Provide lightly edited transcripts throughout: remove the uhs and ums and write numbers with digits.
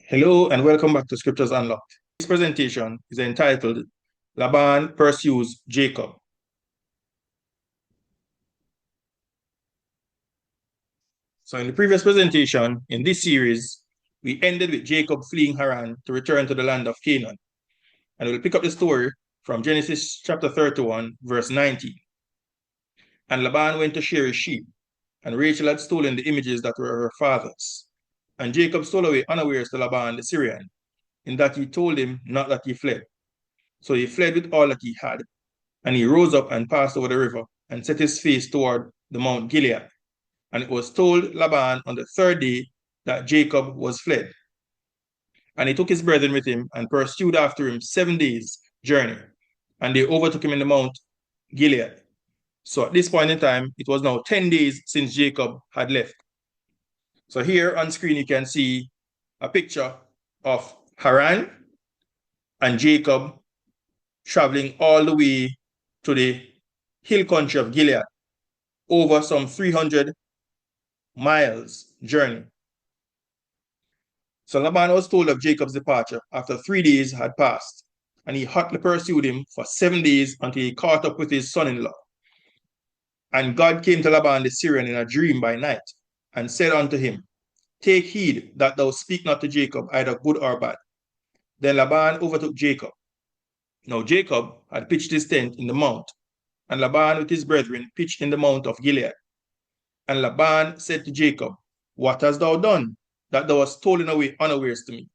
Hello and welcome back to Scriptures Unlocked. This presentation is entitled Laban Pursues Jacob. So in the previous presentation in this series, we ended with Jacob fleeing Haran to return to the land of Canaan. And we'll pick up the story from Genesis chapter 31, verse 19. And Laban went to shear his sheep, and Rachel had stolen the images that were her father's. And Jacob stole away unawares to Laban the Syrian, in that he told him not that he fled. So he fled with all that he had, and he rose up and passed over the river, and set his face toward the Mount Gilead. And it was told Laban on the third day that Jacob was fled. And he took his brethren with him, and pursued after him 7 days' journey. And they overtook him in the Mount Gilead. So at this point in time, it was now 10 days since Jacob had left. So here on screen, you can see a picture of Haran and Jacob traveling all the way to the hill country of Gilead over some 300 miles journey. So Laban was told of Jacob's departure after 3 days had passed, and he hotly pursued him for 7 days until he caught up with his son-in-law. And God came to Laban the Syrian in a dream by night, and said unto him, Take heed that thou speak not to Jacob either good or bad. Then Laban overtook Jacob. Now Jacob had pitched his tent in the mount, and Laban with his brethren pitched in the mount of Gilead. And Laban said to Jacob, What hast thou done, that thou hast stolen away unawares to me,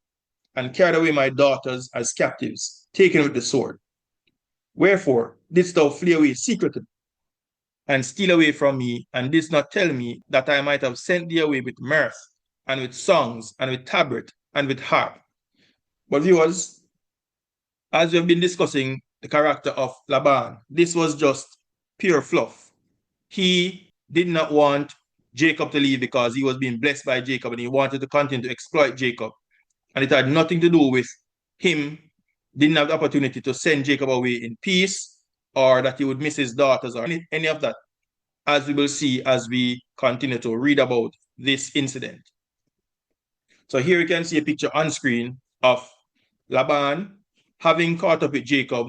and carried away my daughters as captives, taken with the sword? Wherefore didst thou flee away secretly, and steal away from me, and didst not tell me, that I might have sent thee away with mirth, and with songs, and with tabret, and with harp? But viewers, as we have been discussing the character of Laban, this was just pure fluff. He did not want Jacob to leave because he was being blessed by Jacob, and he wanted to continue to exploit Jacob. And it had nothing to do with him didn't have the opportunity to send Jacob away in peace, or that he would miss his daughters, or any of that, as we will see as we continue to read about this incident. So here you can see a picture on screen of Laban having caught up with Jacob,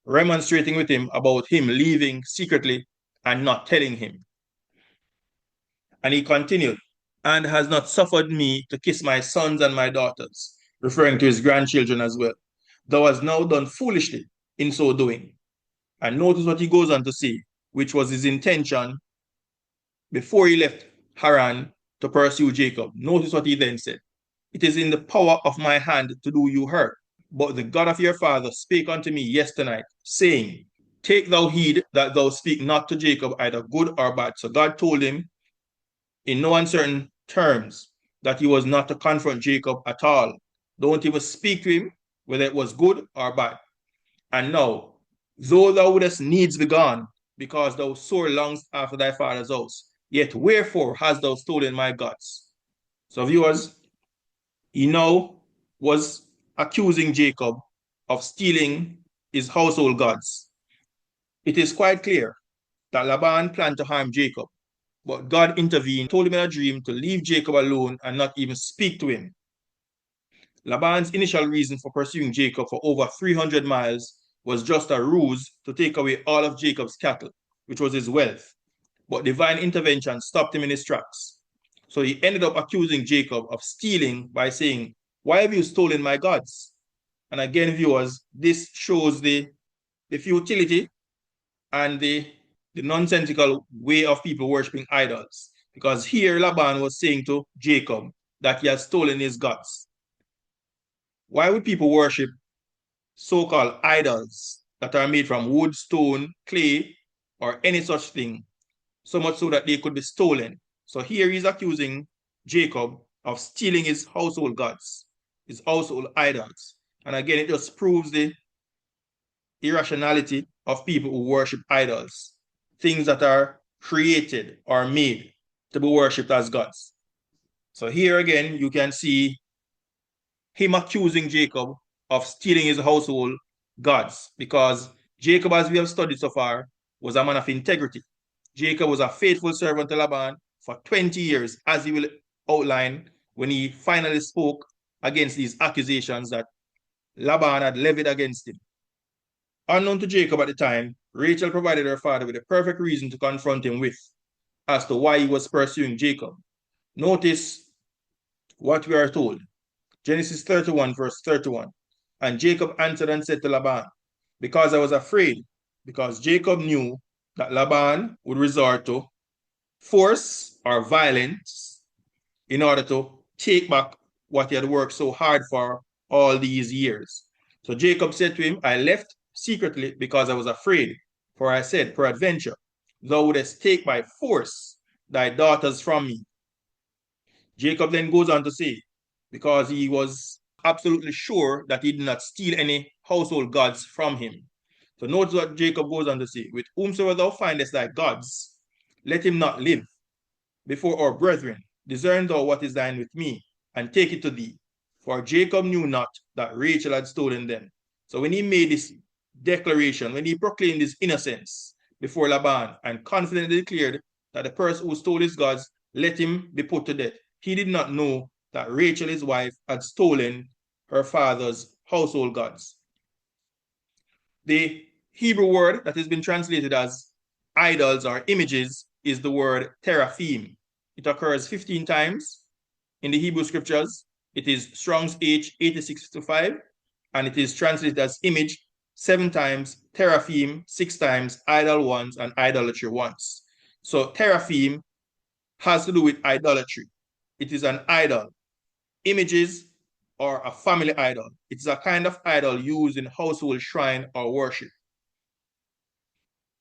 remonstrating with him about him leaving secretly and not telling him. And he continued, and has not suffered me to kiss my sons and my daughters, referring to his grandchildren as well. Thou hast now done foolishly in so doing. And notice what he goes on to say, which was his intention before he left Haran to pursue Jacob. Notice what he then said. It is in the power of my hand to do you hurt. But the God of your father spake unto me yesternight, saying, Take thou heed that thou speak not to Jacob either good or bad. So God told him in no uncertain terms that he was not to confront Jacob at all. Don't even speak to him, whether it was good or bad. And now, though thou wouldest needs be gone, because thou sore longest after thy father's house, yet wherefore hast thou stolen my gods? So viewers, he now was accusing Jacob of stealing his household gods. It is quite clear that Laban planned to harm Jacob, but God intervened, told him in a dream to leave Jacob alone and not even speak to him. Laban's initial reason for pursuing Jacob for over 300 miles was just a ruse to take away all of Jacob's cattle, which was his wealth. But divine intervention stopped him in his tracks. So he ended up accusing Jacob of stealing by saying, Why have you stolen my gods? And again, viewers, this shows the futility and the nonsensical way of people worshiping idols. Because here Laban was saying to Jacob that he had stolen his gods. Why would people worship so-called idols that are made from wood, stone, clay, or any such thing, so much so that they could be stolen? So here he's accusing Jacob of stealing his household gods, his household idols. And again, it just proves the irrationality of people who worship idols, things that are created or made to be worshipped as gods. So here again, you can see him accusing Jacob of stealing his household gods, because Jacob, as we have studied so far, was a man of integrity. Jacob was a faithful servant to Laban for 20 years, as he will outline when he finally spoke against these accusations that Laban had levied against him. Unknown to Jacob at the time, Rachel provided her father with a perfect reason to confront him with as to why he was pursuing Jacob. Notice what we are told. Genesis 31, verse 31. And Jacob answered and said to Laban, because I was afraid, because Jacob knew that Laban would resort to force or violence in order to take back what he had worked so hard for all these years. So Jacob said to him, I left secretly because I was afraid, for I said, peradventure, thou wouldest take by force thy daughters from me. Jacob then goes on to say, because he was absolutely sure that he did not steal any household gods from him. So notice what Jacob goes on to say, with whomsoever thou findest thy gods, let him not live before our brethren. Discern thou what is thine with me, and take it to thee. For Jacob knew not that Rachel had stolen them. So when he made this declaration, when he proclaimed his innocence before Laban and confidently declared that the person who stole his gods, let him be put to death, he did not know that Rachel, his wife, had stolen her father's household gods. The Hebrew word that has been translated as idols or images is the word teraphim. It occurs 15 times in the Hebrew scriptures. It is Strong's H 8655, and it is translated as image 7 times, teraphim 6 times, idol once, and idolatry once. So teraphim has to do with idolatry. It is an idol. Images are a family idol. It's a kind of idol used in household shrine or worship.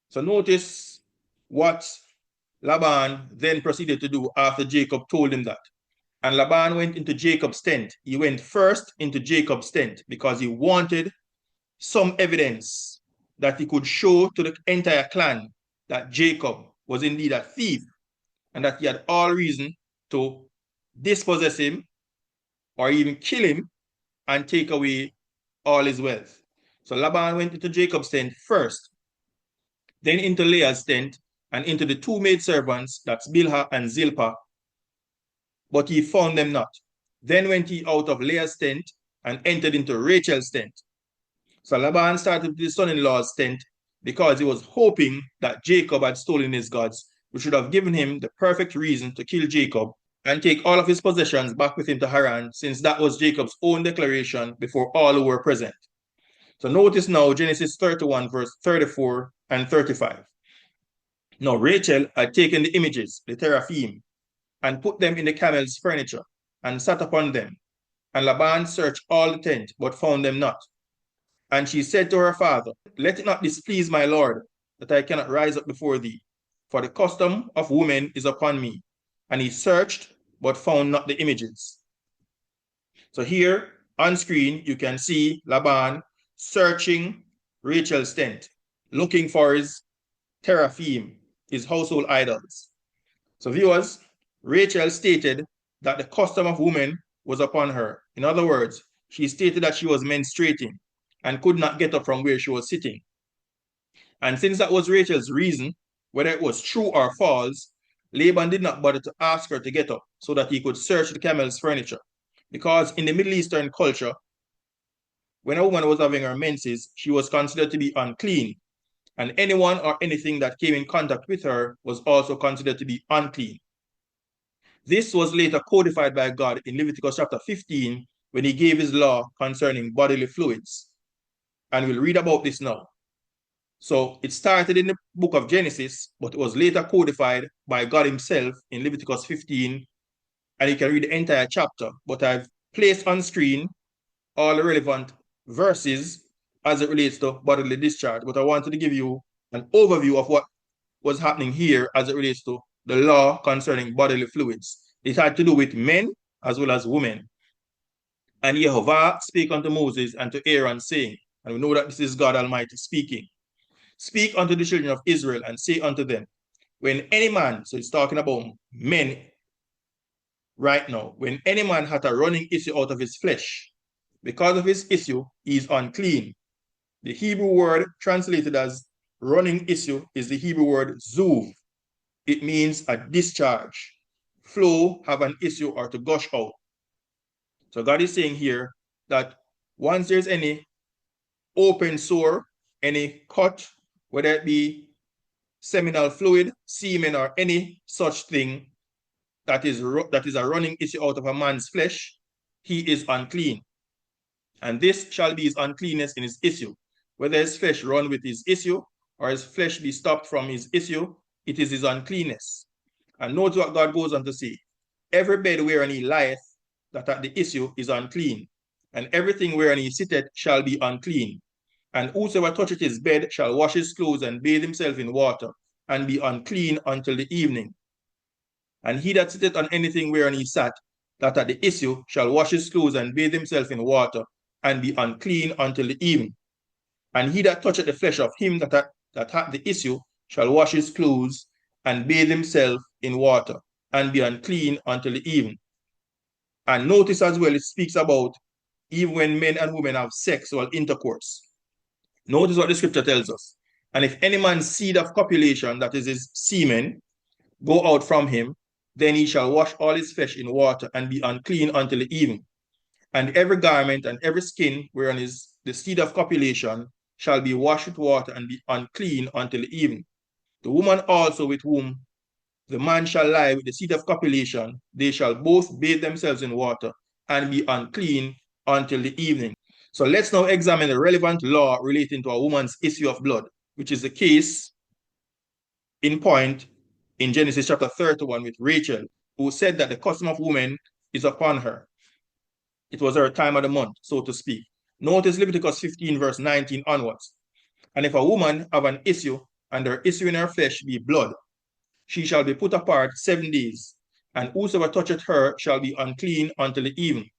So notice what Laban then proceeded to do after Jacob told him that. And Laban went into Jacob's tent. He went first into Jacob's tent because he wanted some evidence that he could show to the entire clan that Jacob was indeed a thief and that he had all reason to dispossess him or even kill him and take away all his wealth. So Laban went into Jacob's tent first, then into Leah's tent, and into the 2 maidservants, that's Bilhah and Zilpah, but he found them not. Then went he out of Leah's tent and entered into Rachel's tent. So Laban started with his son-in-law's tent because he was hoping that Jacob had stolen his gods, which would have given him the perfect reason to kill Jacob and take all of his possessions back with him to Haran, since that was Jacob's own declaration before all who were present. So notice now Genesis 31, verse 34 and 35. Now Rachel had taken the images, the teraphim, and put them in the camel's furniture, and sat upon them. And Laban searched all the tent, but found them not. And she said to her father, let it not displease my lord, that I cannot rise up before thee, for the custom of women is upon me. And he searched, but found not the images. So here on screen, you can see Laban searching Rachel's tent, looking for his teraphim, his household idols. So viewers, Rachel stated that the custom of women was upon her. In other words, she stated that she was menstruating and could not get up from where she was sitting. And since that was Rachel's reason, whether it was true or false, Laban did not bother to ask her to get up so that he could search the camel's furniture. Because in the Middle Eastern culture, when a woman was having her menses, she was considered to be unclean, and anyone or anything that came in contact with her was also considered to be unclean. This was later codified by God in Leviticus chapter 15 when he gave his law concerning bodily fluids. And we'll read about this now. So it started in the book of Genesis, but it was later codified by God himself in Leviticus 15. And you can read the entire chapter, but I've placed on screen all the relevant verses as it relates to bodily discharge. But I wanted to give you an overview of what was happening here as it relates to the law concerning bodily fluids. It had to do with men as well as women. And Jehovah spake unto Moses and to Aaron, saying, and we know that this is God Almighty speaking, speak unto the children of Israel and say unto them, when any man, so it's talking about men right now, when any man hath a running issue out of his flesh, because of his issue, he is unclean. The Hebrew word translated as running issue is the Hebrew word zuv. It means a discharge, flow, have an issue, or to gush out. So God is saying here that once there's any open sore, any cut, whether it be seminal fluid, semen, or any such thing that is a running issue out of a man's flesh, he is unclean. And this shall be his uncleanness in his issue. Whether his flesh run with his issue, or his flesh be stopped from his issue, it is his uncleanness. And note what God goes on to say. Every bed wherein he lieth, that at the issue is unclean, and everything wherein he sitteth shall be unclean. And whosoever toucheth his bed shall wash his clothes and bathe himself in water, and be unclean until the evening. And he that sitteth on anything whereon he sat, that at the issue shall wash his clothes and bathe himself in water, and be unclean until the evening. And he that toucheth the flesh of him that hath the issue shall wash his clothes and bathe himself in water, and be unclean until the evening. And notice as well, it speaks about even when men and women have sexual intercourse. Notice what the scripture tells us. And if any man's seed of copulation, that is his semen, go out from him, then he shall wash all his flesh in water, and be unclean until the evening. And every garment and every skin whereon is the seed of copulation shall be washed with water, and be unclean until the evening. The woman also with whom the man shall lie with the seed of copulation, they shall both bathe themselves in water, and be unclean until the evening. So let's now examine the relevant law relating to a woman's issue of blood, which is the case in point in Genesis chapter 31 with Rachel, who said that the custom of women is upon her. It was her time of the month, so to speak. Notice Leviticus 15, verse 19 onwards. And if a woman have an issue, and her issue in her flesh be blood, she shall be put apart 7 days, and whosoever toucheth her shall be unclean until the evening.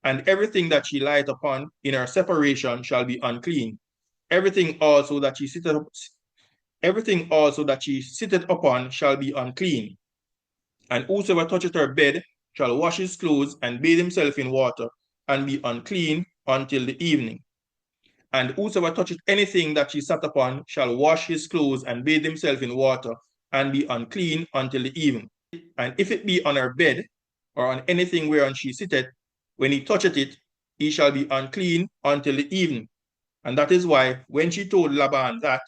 And everything that she lieth upon in her separation shall be unclean. Everything also that she sitteth upon shall be unclean. And whosoever toucheth her bed shall wash his clothes and bathe himself in water, and be unclean until the evening. And whosoever toucheth anything that she sat upon shall wash his clothes and bathe himself in water, and be unclean until the evening. And if it be on her bed, or on anything whereon she sitteth, when he toucheth it, he shall be unclean until the evening. And that is why when she told Laban that,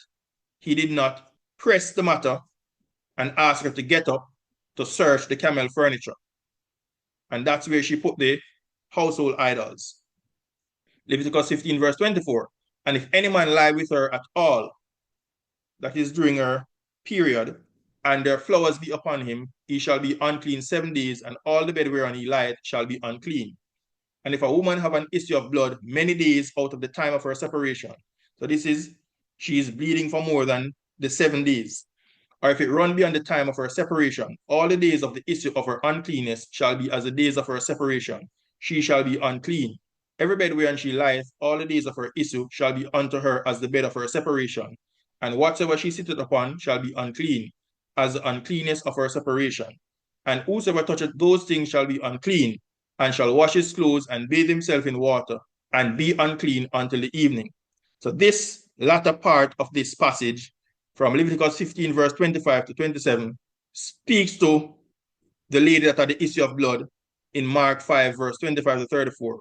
he did not press the matter and ask her to get up to search the camel furniture. And that's where she put the household idols. Leviticus 15, verse 24. And if any man lie with her at all, that is during her period, and their flowers be upon him, he shall be unclean 7 days, and all the bed whereon he lieth shall be unclean. And if a woman have an issue of blood many days out of the time of her separation, so she is bleeding for more than the 7 days, or if it run beyond the time of her separation, all the days of the issue of her uncleanness shall be as the days of her separation. She shall be unclean. Every bed wherein she lieth, all the days of her issue shall be unto her as the bed of her separation. And whatsoever she sitteth upon shall be unclean, as the uncleanness of her separation. And whosoever toucheth those things shall be unclean, and shall wash his clothes and bathe himself in water, and be unclean until the evening. So this latter part of this passage from Leviticus 15, verse 25 to 27, speaks to the lady that had the issue of blood in Mark 5, verse 25 to 34,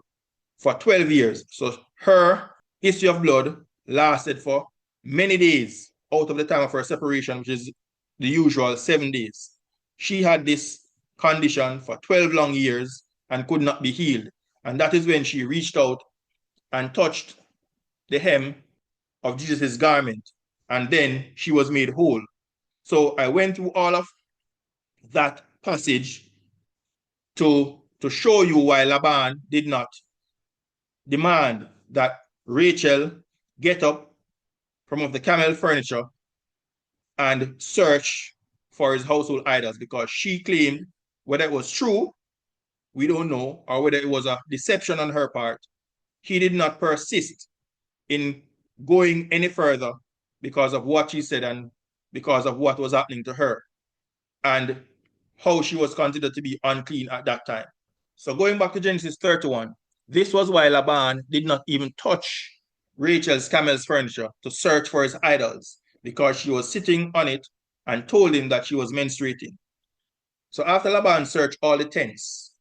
for 12 years. So her issue of blood lasted for many days out of the time of her separation, which is the usual 7 days. She had this condition for 12 long years and could not be healed. And that is when she reached out and touched the hem of Jesus' garment, and then she was made whole. So I went through all of that passage to show you why Laban did not demand that Rachel get up from off the camel furniture and search for his household idols, because she claimed, whether it was true, we don't know, or whether it was a deception on her part, he did not persist in going any further because of what she said and because of what was happening to her and how she was considered to be unclean at that time. So going back to Genesis 31, this was why Laban did not even touch Rachel's camel's furniture to search for his idols, because she was sitting on it and told him that she was menstruating. So after Laban searched all the tents,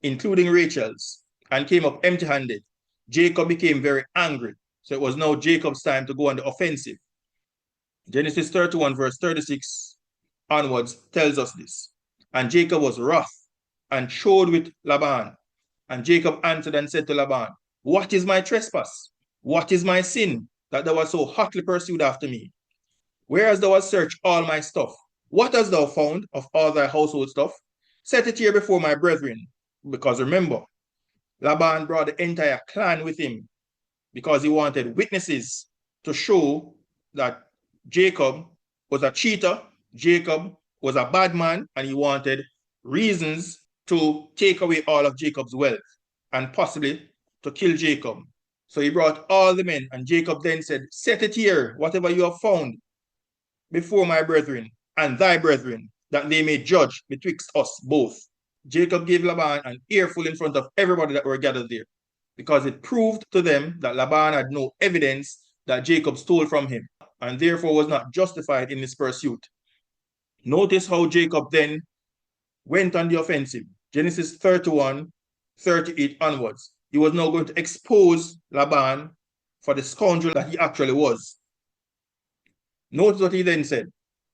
including Rachel's, and came up empty-handed. Jacob became very angry. So it was now Jacob's time to go on the offensive. Genesis 31 verse 36 onwards tells us this. And Jacob was wroth and chode with Laban. And Jacob answered and said to Laban, what is my trespass? What is my sin that thou hast so hotly pursued after me? Whereas thou hast searched all my stuff, what hast thou found of all thy household stuff? Set it here before my brethren. Because remember, Laban brought the entire clan with him because he wanted witnesses to show that Jacob was a cheater, Jacob was a bad man, and he wanted reasons to take away all of Jacob's wealth and possibly to kill Jacob. So he brought all the men, and Jacob then said, set it here, whatever you have found, before my brethren and thy brethren, that they may judge betwixt us both. Jacob gave Laban an earful in front of everybody that were gathered there, because it proved to them that Laban had no evidence that Jacob stole from him, and therefore was not justified in his pursuit. Notice how Jacob then went on the offensive. Genesis 31, 38 onwards. He was now going to expose Laban for the scoundrel that he actually was. Notice what he then said.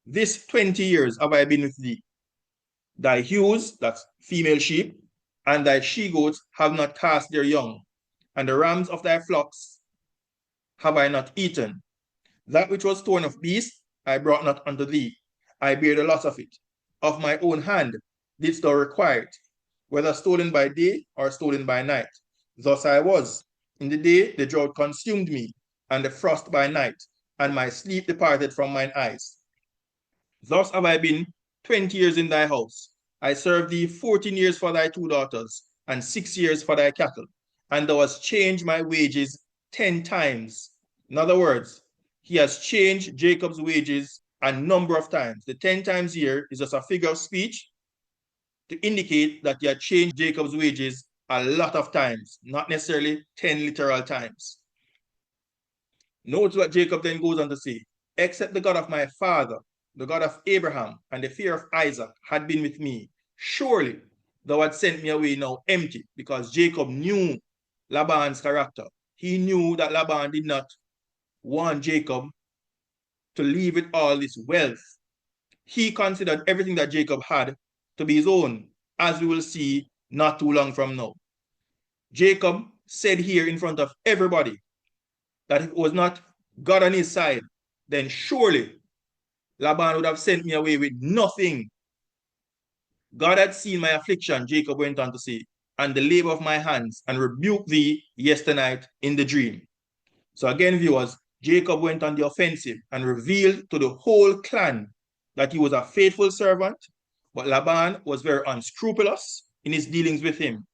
This 20 years have I been with thee. Thy ewes, that's female sheep, and thy she-goats have not cast their young, and the rams of thy flocks have I not eaten. That which was torn of beasts I brought not unto thee. I bear the loss of it. Of my own hand didst thou require it, whether stolen by day or stolen by night. Thus I was. In the day the drought consumed me, and the frost by night, and my sleep departed from mine eyes. Thus have I been 20 years in thy house. I served thee 14 years for thy 2 daughters, and 6 years for thy cattle, and thou hast changed my wages 10 times. In other words, he has changed Jacob's wages a number of times. The 10 times here is just a figure of speech to indicate that he had changed Jacob's wages a lot of times, not necessarily 10 literal times. Note what Jacob then goes on to say. Except the God of my father, the God of Abraham, and the fear of Isaac had been with me, surely thou had sent me away now empty, because Jacob knew Laban's character. He knew that Laban did not want Jacob to leave with all this wealth. He considered everything that Jacob had to be his own, as we will see not too long from now. Jacob said here in front of everybody that if it was not God on his side, then surely Laban would have sent me away with nothing. God had seen my affliction, Jacob went on to say, and the labor of my hands, and rebuked thee yesternight in the dream. So again, viewers, Jacob went on the offensive and revealed to the whole clan that he was a faithful servant, but Laban was very unscrupulous in his dealings with him.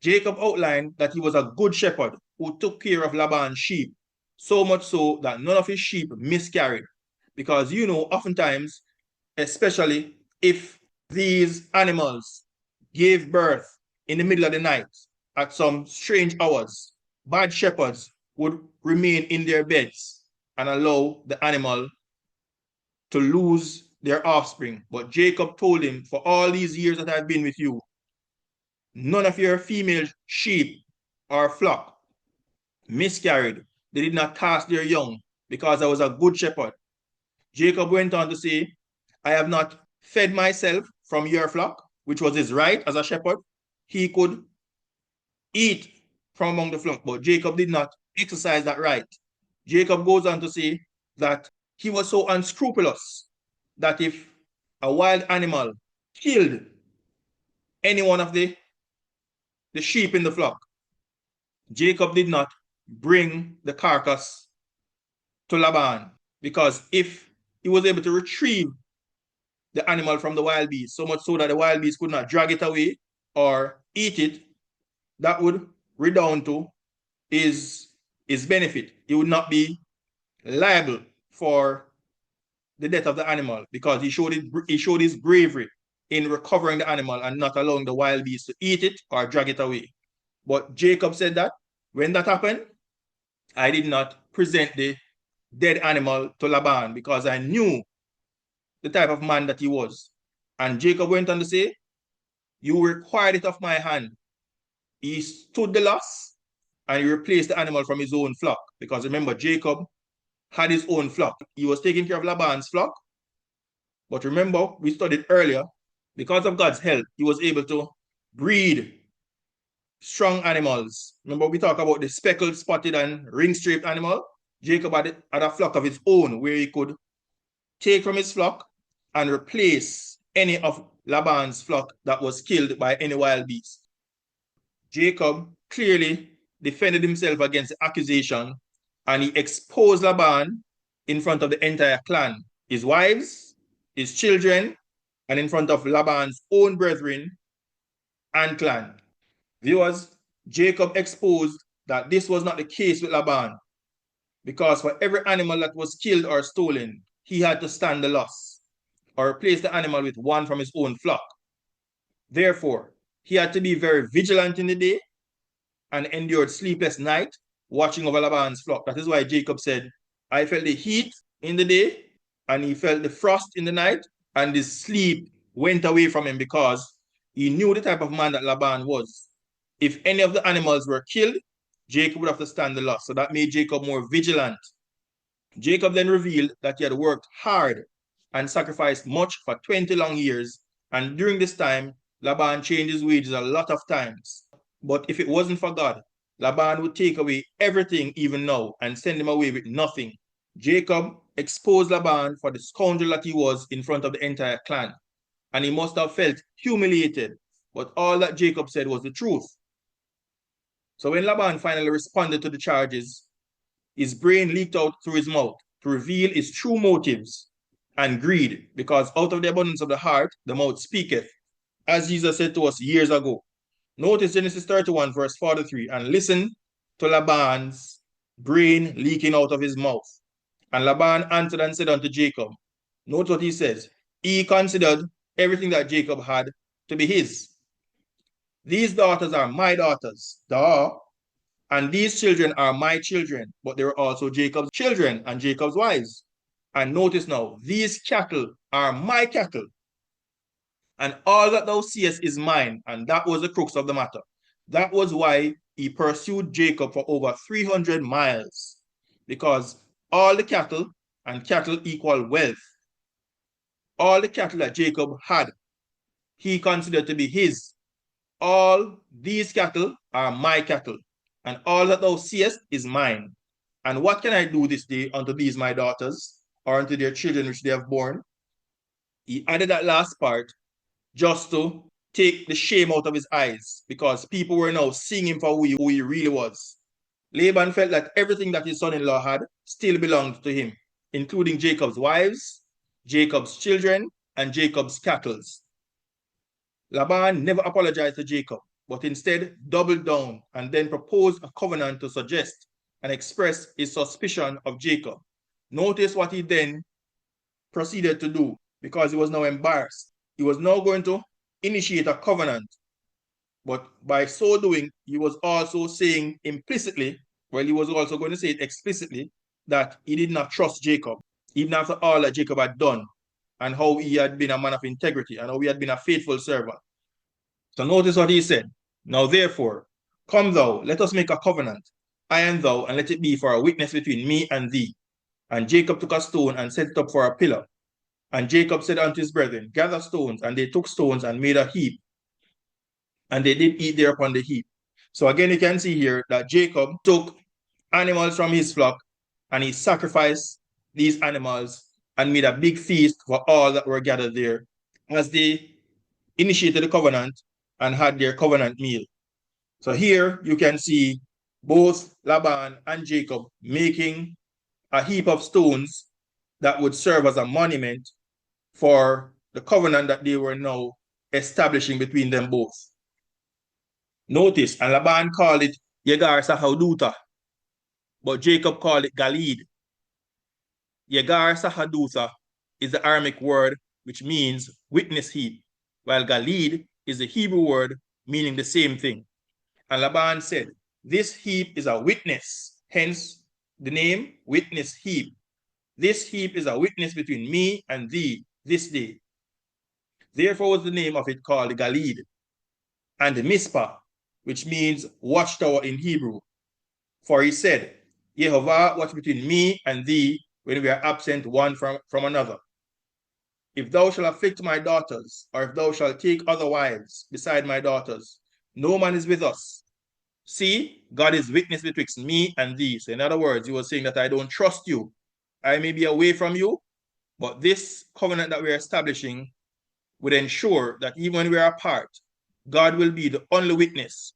Jacob outlined that he was a good shepherd who took care of Laban's sheep, so much so that none of his sheep miscarried. Because, oftentimes, especially if these animals gave birth in the middle of the night at some strange hours, bad shepherds would remain in their beds and allow the animal to lose their offspring. But Jacob told him, for all these years that I've been with you, none of your female sheep or flock miscarried. They did not cast their young, because I was a good shepherd. Jacob went on to say, I have not fed myself from your flock, which was his right as a shepherd. He could eat from among the flock, but Jacob did not exercise that right. Jacob goes on to say that he was so unscrupulous that if a wild animal killed any one of the sheep in the flock, Jacob did not bring the carcass to Laban, because if he was able to retrieve the animal from the wild beast, so much so that the wild beast could not drag it away or eat it, that would redound to his benefit. He would not be liable for the death of the animal, because he showed his bravery in recovering the animal and not allowing the wild beast to eat it or drag it away. But Jacob said that when that happened, I did not present the dead animal to Laban, because I knew the type of man that he was. And Jacob went on to say You required it of my hand. He stood the loss and he replaced the animal from his own flock. Because remember, Jacob had his own flock. He was taking care of Laban's flock. But remember, we studied earlier, because of God's help, he was able to breed strong animals. Remember, we talked about the speckled, spotted, and ring-striped animal? Jacob had a flock of his own where he could take from his flock and replace any of Laban's flock that was killed by any wild beast. Jacob clearly defended himself against the accusation and he exposed Laban in front of the entire clan, his wives, his children, and in front of Laban's own brethren and clan. Viewers, Jacob exposed that this was not the case with Laban, because for every animal that was killed or stolen, he had to stand the loss or replace the animal with one from his own flock. Therefore, he had to be very vigilant in the day and endured sleepless night watching over Laban's flock. That is why Jacob said, I felt the heat in the day and he felt the frost in the night, and his sleep went away from him because he knew the type of man that Laban was. If any of the animals were killed, Jacob would have to stand the loss. So that made Jacob more vigilant. Jacob then revealed that he had worked hard and sacrificed much for 20 long years. And during this time, Laban changed his wages a lot of times. But if it wasn't for God, Laban would take away everything even now and send him away with nothing. Jacob exposed Laban for the scoundrel that he was in front of the entire clan. And he must have felt humiliated. But all that Jacob said was the truth. So when Laban finally responded to the charges, his brain leaked out through his mouth to reveal his true motives and greed, because out of the abundance of the heart, the mouth speaketh, as Jesus said to us years ago. Notice Genesis 31, verse 43, and listen to Laban's brain leaking out of his mouth. And Laban answered and said unto Jacob, note what he says, he considered everything that Jacob had to be his. These daughters are my daughters, and these children are my children, but they were also Jacob's children and Jacob's wives. And notice now, these cattle are my cattle, and all that thou seest is mine. And that was the crux of the matter. That was why he pursued Jacob for over 300 miles, because all the cattle, and cattle equal wealth, all the cattle that Jacob had, he considered to be his. All these cattle are my cattle, and all that thou seest is mine. And what can I do this day unto these my daughters, or unto their children which they have borne? He added that last part just to take the shame out of his eyes, because people were now seeing him for who he really was. Laban felt that everything that his son-in-law had still belonged to him, including Jacob's wives, Jacob's children, and Jacob's cattle. Laban never apologized to Jacob, but instead doubled down and then proposed a covenant to suggest and express his suspicion of Jacob. Notice what he then proceeded to do, because he was now embarrassed. He was now going to initiate a covenant, but by so doing, he was also saying implicitly, well, he was also going to say it explicitly, that he did not trust Jacob, even after all that Jacob had done, and how he had been a man of integrity, and how he had been a faithful servant. So notice what he said. Now therefore, come thou, let us make a covenant, I and thou, and let it be for a witness between me and thee. And Jacob took a stone and set it up for a pillar. And Jacob said unto his brethren, gather stones. And they took stones and made a heap. And they did eat there upon the heap. So again, you can see here that Jacob took animals from his flock and he sacrificed these animals and made a big feast for all that were gathered there as they initiated the covenant and had their covenant meal. So here you can see both Laban and Jacob making a heap of stones that would serve as a monument for the covenant that they were now establishing between them both. Notice, and Laban called it Yegar Sahaduta, but Jacob called it Galid. Yegar Sahaduta is the Aramaic word which means witness heap, while Galid is the Hebrew word meaning the same thing. And Laban said, this heap is a witness, hence the name witness heap. This heap is a witness between me and thee this day. Therefore was the name of it called Galid. and Mizpah, which means watchtower in Hebrew. For he said, Yehovah, watch between me and thee when we are absent one from another. If thou shalt afflict my daughters, or if thou shalt take other wives beside my daughters, no man is with us. See, God is witness betwixt me and thee. So in other words, he was saying that I don't trust you. I may be away from you, but this covenant that we're establishing would ensure that even when we are apart, God will be the only witness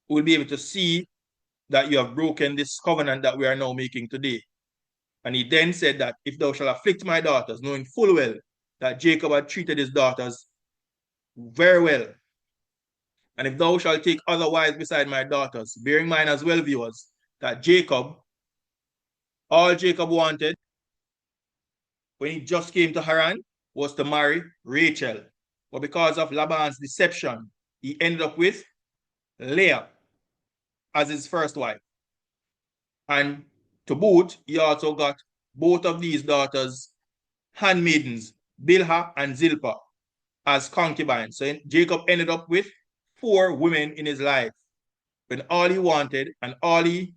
who will be able to see that you have broken this covenant that we are now making today. And he then said that if thou shalt afflict my daughters, knowing full well that Jacob had treated his daughters very well, and if thou shalt take other wives beside my daughters, bearing in mind as well, viewers, that all Jacob wanted when he just came to Haran was to marry Rachel. But because of Laban's deception, he ended up with Leah as his first wife. And to boot, he also got both of these daughters' handmaidens, Bilhah and Zilpah, as concubines. So Jacob ended up with 4 women in his life, when all he wanted and all he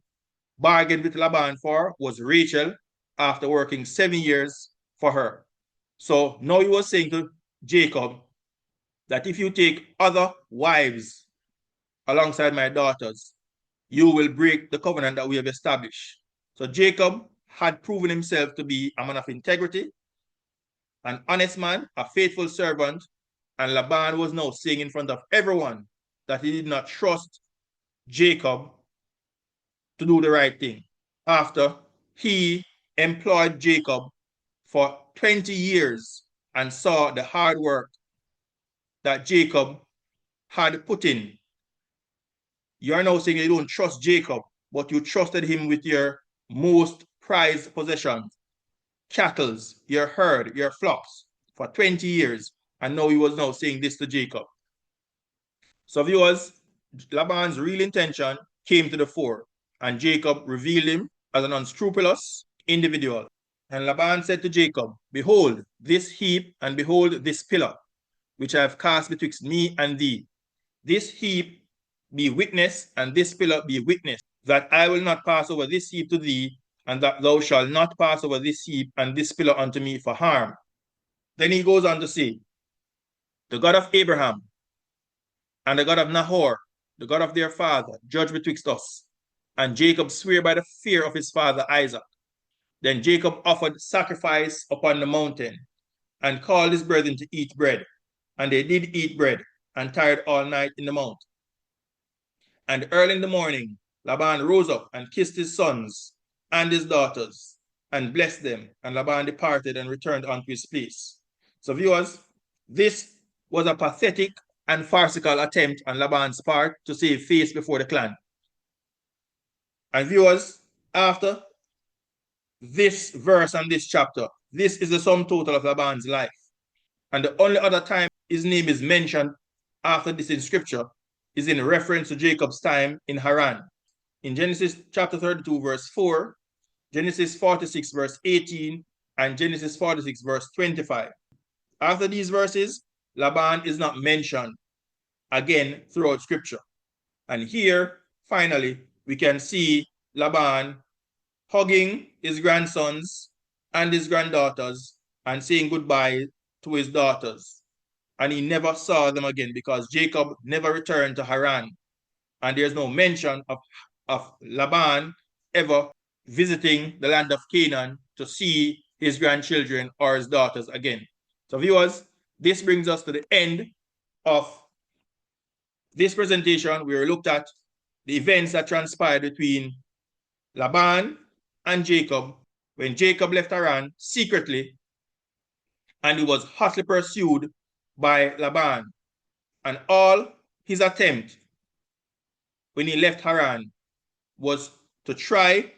bargained with Laban for was Rachel after working 7 years for her. So now he was saying to Jacob that if you take other wives alongside my daughters, you will break the covenant that we have established. So Jacob had proven himself to be a man of integrity, an honest man, a faithful servant, and Laban was now saying in front of everyone that he did not trust Jacob to do the right thing after he employed Jacob for 20 years and saw the hard work that Jacob had put in. You're now saying you don't trust Jacob, but you trusted him with your most prized possessions, cattle, your herd, your flocks for 20 years. And now he was now saying this to Jacob. So viewers, Laban's real intention came to the fore, and Jacob revealed him as an unscrupulous individual. And Laban said to Jacob, behold this heap, and behold this pillar, which I have cast betwixt me and thee. This heap be witness, and this pillar be witness, that I will not pass over this heap to thee, and that thou shalt not pass over this heap and this pillar unto me for harm. Then he goes on to say, the God of Abraham and the God of Nahor, the God of their father, judge betwixt us. And Jacob swore by the fear of his father Isaac. Then Jacob offered sacrifice upon the mountain, and called his brethren to eat bread. And they did eat bread, and tired all night in the mount. And early in the morning, Laban rose up and kissed his sons and his daughters, and blessed them. And Laban departed and returned unto his place. So viewers, this was a pathetic and farcical attempt on Laban's part to save face before the clan. And viewers, after this verse and this chapter, this is the sum total of Laban's life. And the only other time his name is mentioned after this in scripture is in reference to Jacob's time in Haran. In Genesis chapter 32, verse 4, Genesis 46, verse 18, and Genesis 46, verse 25. After these verses, Laban is not mentioned again throughout scripture. And here, finally, we can see Laban hugging his grandsons and his granddaughters and saying goodbye to his daughters. And he never saw them again because Jacob never returned to Haran. And there's no mention of Laban ever visiting the land of Canaan to see his grandchildren or his daughters again. So viewers, this brings us to the end of this presentation. We looked at the events that transpired between Laban and Jacob when Jacob left Haran secretly, and he was hotly pursued by Laban. And all his attempt when he left Haran was to try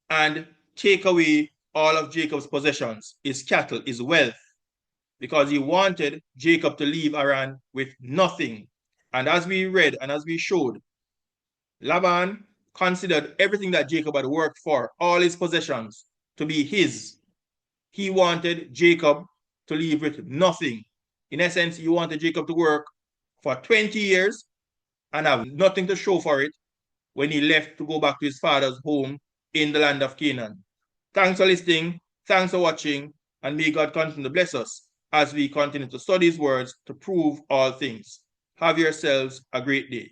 and take away all of Jacob's possessions, his cattle, his wealth, because he wanted Jacob to leave Haran with nothing. And as we read and as we showed, Laban considered everything that Jacob had worked for, all his possessions, to be his. He wanted Jacob to leave with nothing. In essence, he wanted Jacob to work for 20 years and have nothing to show for it when he left to go back to his father's home in the land of Canaan. Thanks for listening. Thanks for watching. And may God continue to bless us as we continue to study his words to prove all things. Have yourselves a great day.